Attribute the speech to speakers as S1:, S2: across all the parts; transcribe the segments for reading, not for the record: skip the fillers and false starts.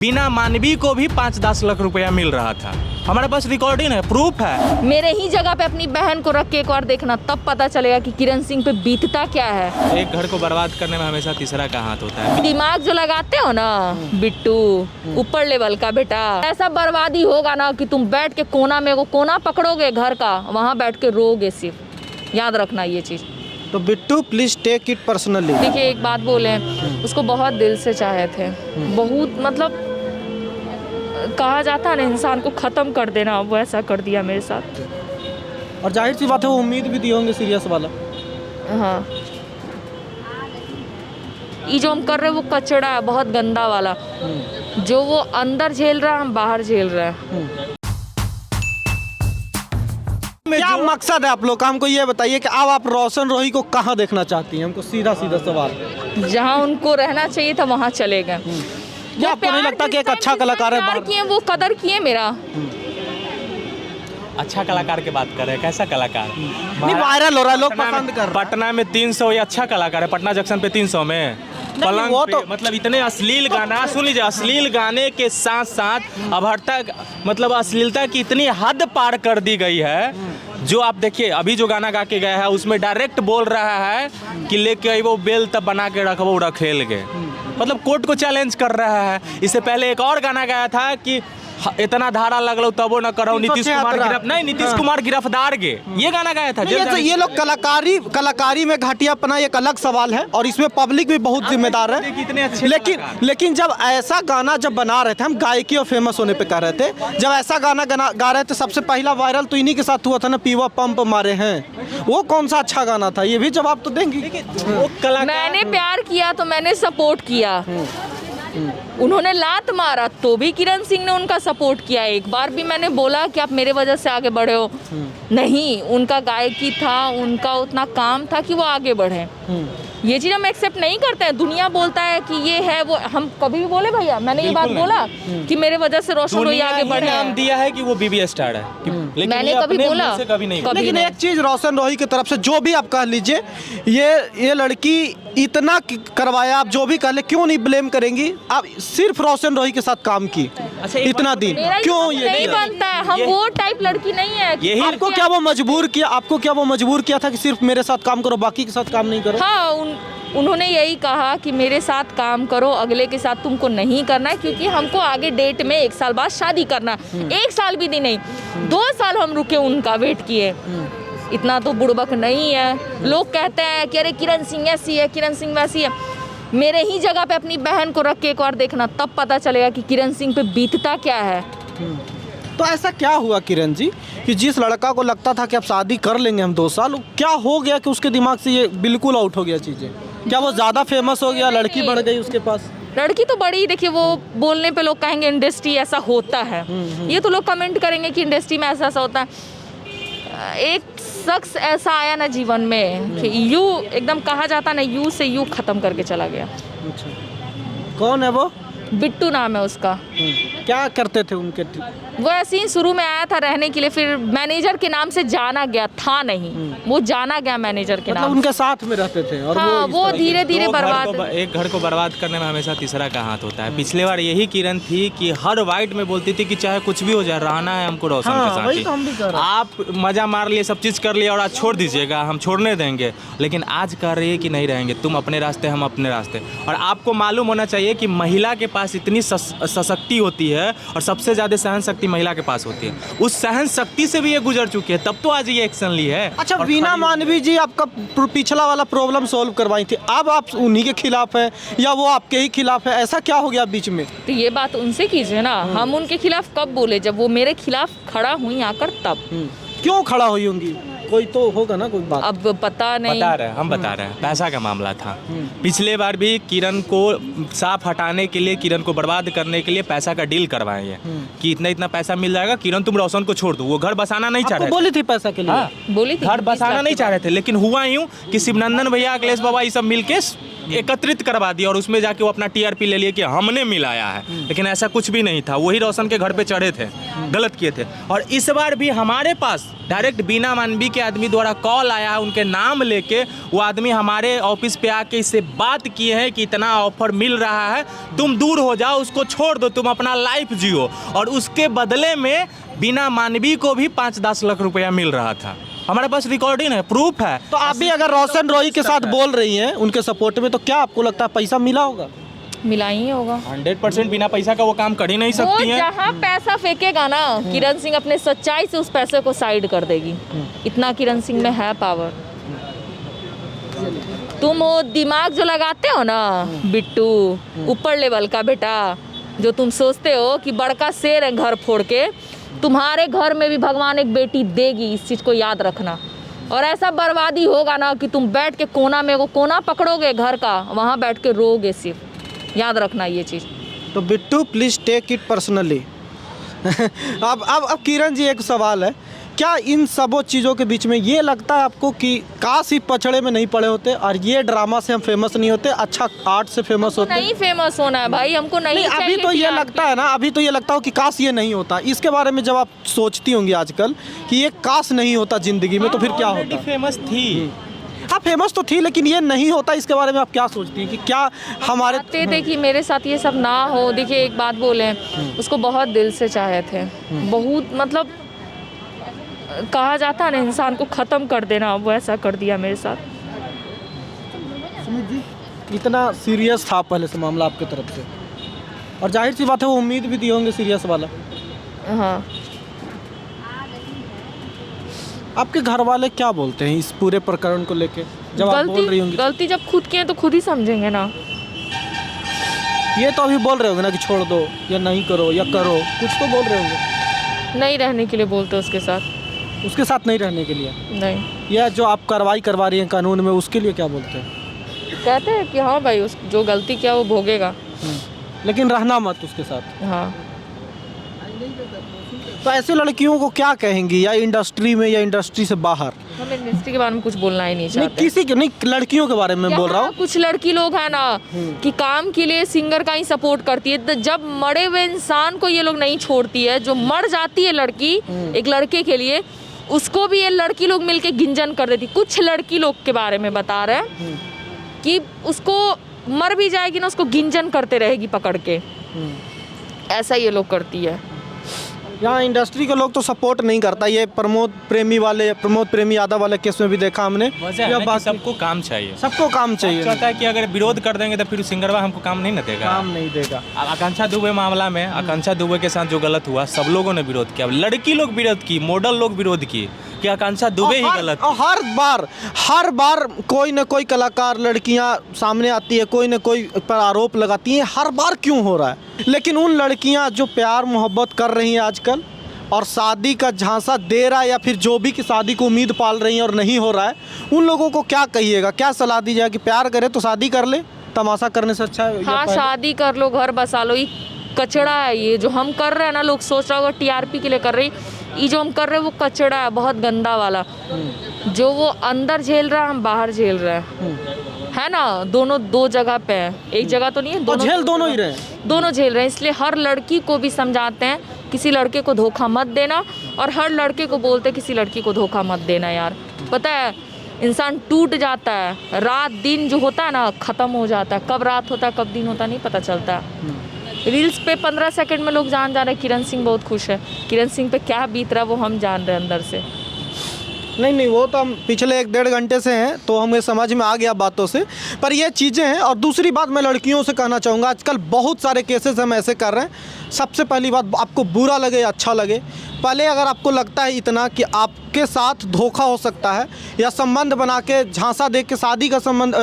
S1: बिना मानवी को भी 5-10 लाख रुपया मिल रहा था। हमारे पास रिकॉर्डिंग है, प्रूफ है।
S2: मेरे ही जगह पे अपनी बहन को रख के एक बार देखना, तब पता चलेगा कि किरण सिंह पे बीतता क्या है।
S1: एक घर को बर्बाद करने में हमेशा तीसरा का हाथ होता है।
S2: दिमाग जो लगाते हो ना बिट्टू, ऊपर लेवल का बेटा, ऐसा बर्बादी होगा ना कि तुम बैठ के कोना में, वो कोना पकड़ोगे घर का, वहाँ बैठ के रोगे। सिर्फ याद रखना ये चीज़।
S3: तो Bittu please take it personally.
S2: देखिए एक बात बोले, उसको बहुत दिल से चाहे थे, बहुत, मतलब कहा जाता है ना इंसान को ख़त्म कर देना, वो ऐसा कर दिया मेरे साथ।
S3: और जाहिर सी बात है वो उम्मीद भी दिए होंगे सीरियस वाला।
S2: हाँ, ये जो हम कर रहे हैं वो कचड़ा है, बहुत गंदा वाला, जो वो अंदर झेल रहा है हम बाहर झेल रहे हैं।
S3: क्या मकसद है आप लोग का, हमको ये बताइए कि अब आप रोशन रोही को कहाँ देखना चाहती हैं? हमको सीधा सीधा सवाल।
S2: जहाँ उनको रहना चाहिए था वहाँ चले गए।
S3: क्या आपको नहीं लगता कि एक अच्छा कलाकार है?
S2: प्यार किए, वो कदर किए मेरा।
S1: अच्छा कलाकार की बात कर रहे हैं, कैसा कलाकार?
S3: नहीं, वायरल हो रहा है, लोग पसंद कर रहे हैं।
S1: पटना में 300 ये अच्छा कलाकार है, पटना जंक्शन पे 300 में पलंग
S3: वो
S1: पे,
S3: तो
S1: मतलब इतने अश्लील गाना, सुन लीजिए, अश्लील गाने के साथ साथ अभद्रता, मतलब अश्लीलता की इतनी हद पार कर दी गई है। जो आप देखिए अभी जो गाना गा के गया है उसमें डायरेक्ट बोल रहा है कि लेके वो बेल तब बना के रखबो रखेल के, मतलब कोर्ट को चैलेंज कर रहा है। इससे पहले एक और गाना गाया था कि इतना धारा लगलो तबो न करो, नीतीश कुमार गिरफ्तार गे, ये गाना गाया था।
S3: ये लोग कलाकारी में घटियापना एक अलग सवाल है और इसमें पब्लिक भी बहुत जिम्मेदार है।
S1: कितने अच्छे
S3: लेकिन जब ऐसा गाना जब बना रहे थे, हम गायकी और फेमस होने पे कह रहे थे, जब ऐसा गाना गा रहे थे सबसे पहला वायरल तो इन्हीं के साथ हुआ था ना, पीवा पंप मारे हैं। वो कौन सा अच्छा गाना था, ये भी जवाब तो देंगे।
S2: मैंने प्यार किया तो मैंने सपोर्ट किया, उन्होंने लात मारा तो भी किरण सिंह ने उनका सपोर्ट किया। एक बार भी मैंने बोला कि आप मेरे वजह से आगे बढ़े हो, नहीं, उनका गायकी था, उनका उतना काम था कि वो आगे बढ़े। ये चीज़ हम एक्सेप्ट नहीं करते हैं। दुनिया बोलता है कि ये है वो, हम कभी भी बोले भैया, मैंने ये बात बोला कि मेरे वजह से रोशन रोही आगे बढ़े।
S1: नाम दिया है कि वो बीबी स्टार है, लेकिन
S2: मैंने कभी बोला
S1: कभी नहीं।
S3: लेकिन एक चीज रोशन रोही की तरफ से जो भी आप कह लीजिए, ये लड़की इतना करवाया, आप जो भी कह ले, क्यों नहीं ब्लेम करेंगी? आप सिर्फ रोशन रोही के साथ काम की इतना दिन, क्यों ये
S2: नहीं बनता है? हम वो टाइप लड़की नहीं है।
S3: आपको क्या वो मजबूर किया? आपको क्या वो मजबूर किया था कि सिर्फ मेरे साथ काम करो, बाकी के साथ काम नहीं करो?
S2: हाँ, उन्होंने यही कहा कि मेरे साथ काम करो, अगले के साथ तुमको नहीं करना है, क्योंकि हमको आगे डेट में 1 साल बाद शादी करना। 1 साल भी नहीं, 2 साल हम रुके, उनका वेट किए। इतना तो बुड़बक नहीं है। लोग कहते हैं कि अरे किरण सिंह ऐसी है, किरण सिंह वैसी है। मेरे ही जगह पे अपनी बहन को रख के एक बार देखना, तब पता चलेगा कि किरण सिंह पे बीतता क्या है।
S3: तो ऐसा क्या हुआ किरण जी कि जिस लड़का को लगता था कि अब शादी कर लेंगे हम 2 साल, क्या हो गया कि उसके दिमाग से ये बिल्कुल आउट हो गया चीज़ें? क्या वो ज़्यादा फेमस हो गया, लड़की बढ़ गई उसके पास?
S2: लड़की तो बड़ी, देखिए वो बोलने पे लोग कहेंगे इंडस्ट्री ऐसा होता है, ये तो लोग कमेंट करेंगे कि इंडस्ट्री में ऐसा ऐसा होता है। एक शख्स ऐसा आया ना जीवन में कि यू एकदम कहा जाता ना, यू से यू खत्म करके चला गया।
S3: अच्छा, कौन है वो?
S2: बिट्टू नाम है उसका।
S3: क्या करते थे उनके?
S2: वो ऐसे ही शुरू में आया था रहने के लिए, फिर मैनेजर के नाम से जाना गया था, नहीं वो जाना गया मैनेजर के
S3: मतलब
S2: नाम।
S3: उनके साथ में रहते थे और
S2: हाँ, वो धीरे धीरे बर्बाद।
S1: एक घर को बर्बाद करने में हमेशा तीसरा का हाथ होता है। पिछले बार यही किरण थी कि हर वाइट में बोलती थी कि चाहे कुछ भी हो जाए, रहना है हमको रोशन के साथ ही।
S3: तो हम भी कर रहे हैं।
S1: आप मजा मार लिए, सब चीज़ कर लिया और आज छोड़ दीजिएगा, हम छोड़ने देंगे, लेकिन आज कह रही है कि नहीं रहेंगे, तुम अपने रास्ते हम अपने रास्ते। और आपको मालूम होना चाहिए कि महिला के पास इतनी सशक्ति होती है और सबसे ज़्यादा सहन शक्ति महिला के पास होती है। उस सहन शक्ति से भी ये गुजर चुकी है, तब तो आज ये एक्शन ली है।
S3: अच्छा, वीना मानवी जी आपका पिछला वाला प्रॉब्लम सॉल्व करवाई थी, अब आप उन्हीं के खिलाफ है या वो आपके ही खिलाफ है? ऐसा क्या हो गया बीच में?
S2: तो ये बात उनसे कीजिए ना, हम उनके खिलाफ कब बोले? जब वो मेरे खिलाफ खड़ा हुई आकर तब।
S3: क्यों खड़ा हुई होंगी? कोई तो होगा ना कोई बात।
S2: अब पता नहीं,
S1: हम बता रहे हैं, पैसा का मामला था। पिछले बार भी किरण को साफ हटाने के लिए, किरण को बर्बाद करने के लिए पैसा का डील करवाए हैं कि इतना इतना पैसा मिल जाएगा, किरण तुम रोशन को छोड़ दो। वो घर बसाना नहीं चाह रहे थे।
S3: बोली थी पैसा के लिए,
S2: बोली थी
S1: घर बसाना नहीं चाह रहे थे, लेकिन हुआ यूं कि शिवनंदन भैया, अखिलेश बाबा ये सब मिलके एकत्रित करवा दिया और उसमें जाके वो अपना टीआरपी ले लिए कि हमने मिलाया है, लेकिन ऐसा कुछ भी नहीं था। वही रोशन के घर पे चढ़े थे, गलत किए थे। और इस बार भी हमारे पास डायरेक्ट बीना मानवी के आदमी द्वारा कॉल आया है, उनके नाम लेके वो आदमी हमारे ऑफिस पे आके इससे बात किए हैं कि इतना ऑफर मिल रहा है, तुम दूर हो जाओ, उसको छोड़ दो, तुम अपना लाइफ जियो। और उसके बदले में बीना मानवी को भी 5-10 लाख रुपया मिल रहा था। हमारे पास रिकॉर्डिंग है, प्रूफ है।
S3: तो आप भी अगर रोशन रोही के साथ बोल रही हैं उनके सपोर्ट में, तो क्या आपको लगता है पैसा मिला होगा?
S2: मिला ही होगा।
S1: 100% बिना पैसा का वो काम कर ही नहीं
S2: वो
S1: सकती हैं।
S2: जहाँ पैसा फेंकेगा ना, किरण सिंह अपने सच्चाई से उस पैसे को साइड कर देगी। इतना किरण सिंह में है पावर। तुम वो दिमाग जो लगाते हो ना बिट्टू, ऊपर लेवल का बेटा, जो तुम सोचते हो कि बड़का शेर है घर फोड़ के, तुम्हारे घर में भी भगवान एक बेटी देगी, इस चीज़ को याद रखना। और ऐसा बर्बादी होगा ना कि तुम बैठ के कोना में, वो कोना पकड़ोगे घर का, वहाँ बैठ के रोगे सिर्फ। याद रखना ये चीज़।
S3: तो Bittu please take it personally. अब किरण जी, एक सवाल है, क्या इन सबों चीज़ों के बीच में ये लगता है आपको कि काश ही पछड़े में नहीं पड़े होते और ये ड्रामा से हम फेमस नहीं होते, अच्छा आर्ट से फेमस होते?
S2: नहीं फेमस होना है भाई, हमको नहीं
S3: अभी
S2: चाहिए
S3: तो ये
S2: TRP।
S3: लगता है ना, अभी तो ये लगता हो कि काश ये नहीं होता। इसके बारे में जब आप सोचती होंगी आजकल कि ये काश नहीं होता ज़िंदगी में, तो फिर क्या होता?
S1: फेमस थी,
S3: हाँ फेमस तो थी, लेकिन ये नहीं होता। इसके बारे में आप क्या सोचती हैं कि क्या हमारे
S2: देखिए मेरे साथ ये सब ना हो। देखिए एक बात बोले, उसको बहुत दिल से चाहे थे, बहुत, मतलब कहा जाता है ना इंसान को ख़त्म कर देना, वो ऐसा कर दिया मेरे साथ।
S3: सुमित जी, इतना सीरियस था पहले से मामला आपकी तरफ से, और जाहिर सी बात है वो उम्मीद भी दिए होंगे सीरियस वाला।
S2: हाँ,
S3: आपके घर वाले क्या बोलते हैं इस पूरे प्रकरण को लेके, जब आप बोल रही होंगी?
S2: गलती जब खुद की है तो खुद ही समझेंगे ना।
S3: ये तो अभी बोल रहे होंगे ना कि छोड़ दो या नहीं करो या करो, कुछ तो बोल रहे होंगे।
S2: नहीं रहने के लिए बोलते उसके साथ,
S3: उसके साथ नहीं रहने के लिए,
S2: नहीं।
S3: या जो आप कार्रवाई करवा रही हैं कानून में, उसके लिए क्या बोलते हैं?
S2: कहते हैं कि हाँ भाई, उस जो गलती किया वो भोगेगा,
S3: लेकिन रहना मत उसके साथ।
S2: हाँ।
S3: तो ऐसे लड़कियों को क्या कहेंगी, या इंडस्ट्री में या इंडस्ट्री से बाहर?
S2: हम इंडस्ट्री के बारे में कुछ बोलना ही नहीं
S3: नहीं,
S2: चाहते।
S3: किसी के नहीं, लड़कियों के बारे में बोल रहा हूँ।
S2: कुछ लड़की लोग हैं ना कि काम के लिए सिंगर का ही सपोर्ट करती है, तो जब मरे हुए इंसान को ये लोग नहीं छोड़ती है, जो मर जाती है लड़की एक लड़के के लिए, उसको भी ये लड़की लोग मिलके गिंजन कर देती। कुछ लड़की लोग के बारे में बता रहे हैं कि उसको मर भी जाएगी ना, उसको गिंजन करते रहेगी पकड़ के, ऐसा ये लोग करती है।
S3: यहाँ इंडस्ट्री के लोग तो सपोर्ट नहीं करता। ये प्रमोद प्रेमी यादव वाले केस में भी देखा हमने।
S1: वजह है ना कि सबको काम चाहिए,
S3: सबको काम चाहिए।
S1: चाहता है कि अगर विरोध कर देंगे तो फिर सिंगरवा हमको काम नहीं ना देगा,
S3: काम नहीं देगा।
S1: आकांक्षा दुबे मामला में, आकांक्षा दुबे के साथ जो गलत हुआ, सब लोगों ने विरोध किया, लड़की लोग विरोध की, मॉडल लोग विरोध किए कि आकांक्षा दुबे ही गलत।
S3: हर बार कोई न कोई कलाकार, लड़कियां सामने आती है, कोई न कोई पर आरोप लगाती हैं। हर बार क्यों हो रहा है? लेकिन उन लड़कियां जो प्यार मोहब्बत कर रही हैं आजकल और शादी का झांसा दे रहा है, या फिर जो भी की शादी को उम्मीद पाल रही हैं और नहीं हो रहा है, उन लोगों को क्या कहिएगा, क्या सलाह दीजिएगा कि प्यार करे तो शादी कर ले, तमाशा करने से अच्छा है?
S2: हाँ, शादी कर लो, घर बसा लो। ये कचड़ा है, ये जो हम कर रहे हैं ना, लोग सोच रहा होगा टीआरपी के लिए कर रही, ये जो हम कर रहे हैं वो कचड़ा है, बहुत गंदा वाला, जो वो अंदर झेल रहा है हम बाहर झेल रहे हैं, है ना। दोनों दो जगह पे है, एक जगह तो नहीं है, दोनों
S3: ही रहे हैं,
S2: दोनों झेल रहे हैं। इसलिए हर लड़की को भी समझाते हैं, किसी लड़के को धोखा मत देना, और हर लड़के को बोलते हैं किसी लड़की को धोखा मत देना। यार पता है इंसान टूट जाता है, रात दिन जो होता है ना ख़त्म हो जाता है, कब रात होता है कब दिन होता है नहीं पता चलता। रील्स पे 15 सेकंड में लोग जान जा रहे हैं किरण सिंह बहुत खुश है, किरण सिंह पे क्या बीत रहा है वो हम जान रहे हैं अंदर से।
S3: नहीं, वो तो हम पिछले 1-1.5 घंटे से हैं, तो हमें समझ में आ गया बातों से, पर ये चीज़ें हैं। और दूसरी बात मैं लड़कियों से कहना चाहूँगा, आजकल बहुत सारे केसेस हम ऐसे कर रहे हैं। सबसे पहली बात, आपको बुरा लगे या अच्छा लगे, पहले अगर आपको लगता है इतना कि आपके साथ धोखा हो सकता है या संबंध बना के झांसा दे के शादी का संबंध,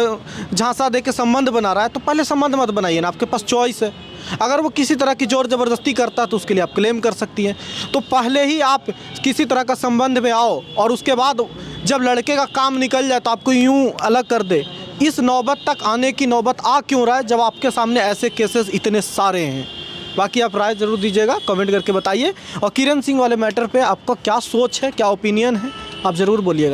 S3: झांसा दे के संबंध बना रहा है, तो पहले संबंध मत बनाइए ना। आपके पास चॉइस है। अगर वो किसी तरह की जोर ज़बरदस्ती करता है तो उसके लिए आप क्लेम कर सकती हैं। तो पहले ही आप किसी तरह का संबंध में आओ, और उसके बाद जब लड़के का काम निकल जाए तो आपको यूँ अलग कर दे। इस नौबत तक आने की नौबत आ क्यों रहा है जब आपके सामने ऐसे केसेस इतने सारे हैं? बाकी आप राय ज़रूर दीजिएगा, कमेंट करके बताइए। और किरण सिंह वाले मैटर पे आपका क्या सोच है, क्या ओपिनियन है, आप ज़रूर बोलिएगा।